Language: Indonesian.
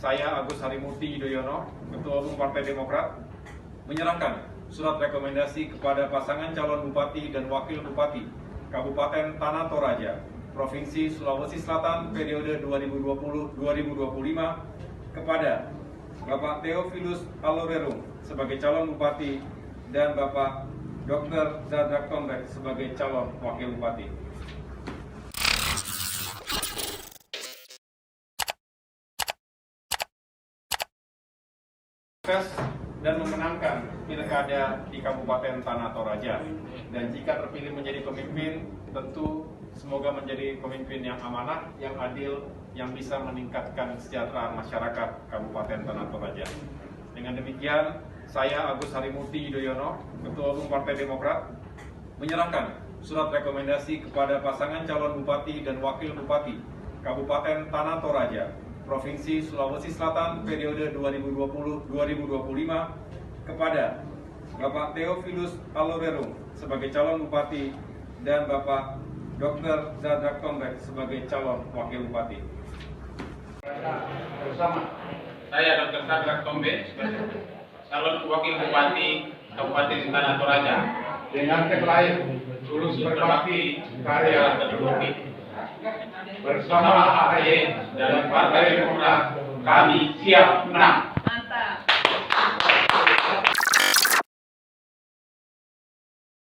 saya Agus Harimurti Yudhoyono, Ketua Umum Partai Demokrat, menyerahkan surat rekomendasi kepada pasangan calon Bupati dan Wakil Bupati Kabupaten Tanah Toraja, Provinsi Sulawesi Selatan periode 2020-2025 kepada Bapak Theophilus Alorerung sebagai calon Bupati dan Bapak Dr. Zadrak Tomrek sebagai calon Wakil Bupati. Dan memenangkan pilkada di Kabupaten Tanah Toraja, dan jika terpilih menjadi pemimpin, tentu semoga menjadi pemimpin yang amanah, yang adil, yang bisa meningkatkan kesejahteraan masyarakat Kabupaten Tanah Toraja. Dengan demikian, saya Agus Harimurti Yudhoyono, Ketua Umum Partai Demokrat, menyerahkan surat rekomendasi kepada pasangan calon Bupati dan Wakil Bupati Kabupaten Tanah Toraja, Provinsi Sulawesi Selatan periode 2020-2025 kepada Bapak Theophilus Alorerung sebagai calon Bupati dan Bapak Dr. Zadrak Tomrek sebagai calon Wakil Bupati. Bersama saya Dr. Zadrak Tomrek sebagai calon Wakil Bupati Kabupaten Tanah Toraja dengan lain tulus berbakti karya terbukti bersama AHY dan Partai Demokrat, kami siap menang.